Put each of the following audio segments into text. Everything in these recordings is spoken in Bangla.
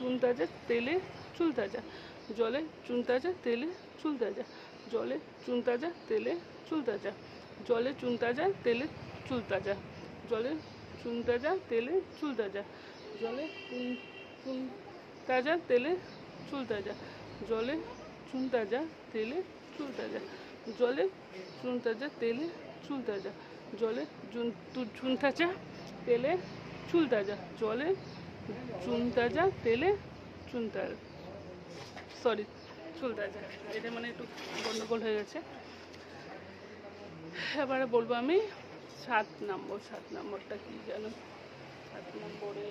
চুন তাজা তেলে চুল তাজা, জলে চুন তাজা তেলে চুল তাজা, জলে চুন তাজা তেলে চুল তাজা, জলে চুন তাজা তেলে চুল তাজা, জলে চুন তাজা তেলে চুল তাজা, জলে চুন তাজা তেলে চুল তাজা, জলে চুন তাজা তেলে চুল তাজা, জলে চুন তাজা তেলে চুল তাজা, জলে চুন তাজা তেলে চুল তাজা, জলে চুন তাজা তেলে চুল তাজা, সরি চুল তাজা, এটা মানে একটু গন্ডগোল হয়ে গেছে। এবারে বলবো আমি 7 নম্বর। 7 নম্বরটা কি জানো? 7 নম্বরে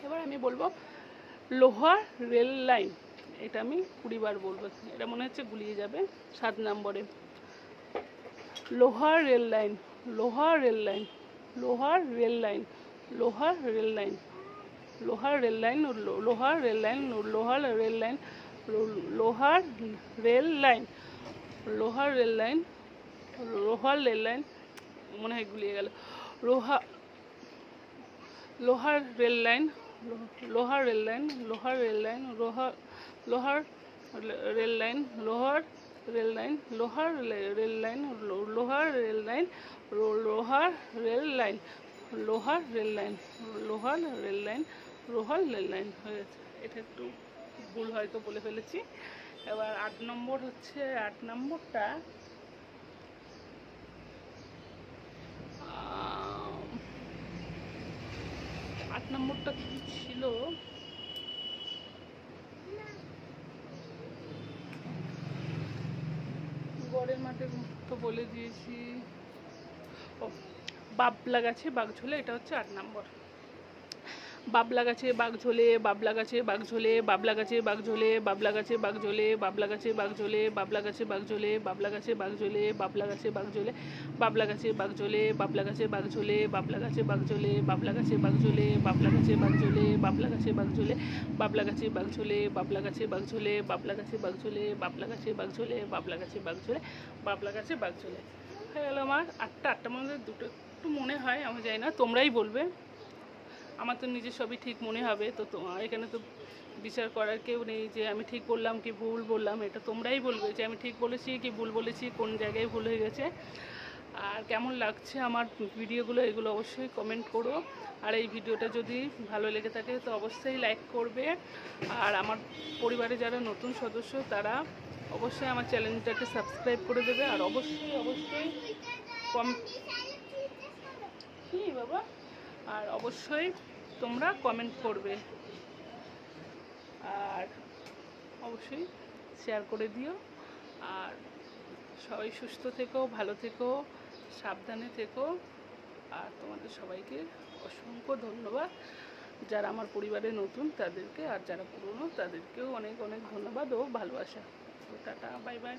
এবার আমি বলবো লোহার রেল লাইন। এটা আমি 20 বার বলবো, এটা মনে হচ্ছে গুলিয়ে যাবে। 7 নম্বরে লোহার রেল লাইন, লোহার রেল লাইন, লোহার রেল লাইন, লোহার রেল লাইন, লোহার রেল লাইন, লোহার রেল লাইন, লোহার রেল লাইন, লোহার রেল লাইন, লোহার রেল লাইন, লোহার রেল লাইন, মনে হয় গুলিয়ে গেল। লোহার রেল লাইন, লোহার রেল লাইন, লোহার রেল লাইন, লোহার রেল লাইন, লোহার রেল লাইন, লোহার রেল লাইন, লোহার রেল লাইন, লোহার রেল লাইন, লোহার রেল লাইন, লোহার রেল লাইন, লোহার রেল লাইন হয়ে গেছে। এটা একটু ভুল হয়তো বলে ফেলেছি। এবার 8 নম্বর হচ্ছে, 8 নম্বরটা 8 নম্বরটা কি ছিল? গড়ের মাঠে তো বলে দিয়েছি। ও বাবলা গাছে বাঘ ঝোলে, এটা হচ্ছে 8 নম্বর। বাবলা গাছে বাঘ ঝোলে, বাবলা গাছে বাঘ ঝোলে, বাবলা গাছে বাঘ ঝোলে, বাবলা গাছে বাঘ ঝোলে, বাবলা গাছে বাঘ ঝোলে, বাবলা গাছে বাঘ ঝোলে, বাবলা গাছে বাঘ ঝোলে, বাবলা গাছে বাঘ ঝোলে, বাবলা গাছে বাঘ ঝোলে, বাবলা গাছে বাঘ ঝোলে, বাবলা গাছে বাঘ ঝোলে, বাবলা গাছে বাঘ ঝোলে, বাবলা গাছে বাঘ ঝোলে, বাবলা গাছে বাঘ ঝোলে, বাবলা গাছে বাঘ ঝোলে, বাবলা গাছে বাঘ ঝোলে, বাবলা গাছে বাঘ ঝোলে, বাবলা গাছে বাঘ ঝোলে, বাবলা গাছে বাঘ ঝোলে, বাবলা গাছে বাঘ ঝোলে। হয়ে গেল আমার 8টা। 8টার মধ্যে দুটো একটু মনে হয়, আমি জানি না, তোমরাই বলবে। আমার তো নিজের সবই ঠিক মনে হবে, তো তোমার এখানে তো বিচার করার কেউ নেই যে আমি ঠিক বললাম কি ভুল বললাম। এটা তোমরাই বলবে যে আমি ঠিক বলেছি কি ভুল বলেছি, কোন জায়গায় ভুল হয়ে গেছে। আর কেমন লাগছে আমার ভিডিওগুলো, এগুলো অবশ্যই কমেন্ট করো। আর এই ভিডিওটা যদি ভালো লেগে থাকে তো অবশ্যই লাইক করবে। আর আমার পরিবারে যারা নতুন সদস্য তারা অবশ্যই আমার চ্যানেলটাকে সাবস্ক্রাইব করে দেবে। আর অবশ্যই অবশ্যই কি বাবা, আর অবশ্যই তোমরা কমেন্ট করবে। আর অবশ্যই শেয়ার করে দিও। আর সবাই সুস্থ থেকো, ভালো থেকো, সাবধানে থেকো। আর তোমাদের সবাইকে অসংখ্য ধন্যবাদ। যারা আমার পরিবারে নতুন তাদেরকে, আর যারা পুরনো তাদেরকেও অনেক অনেক ধন্যবাদ ও ভালোবাসা। তো টাটা, বাই বাই।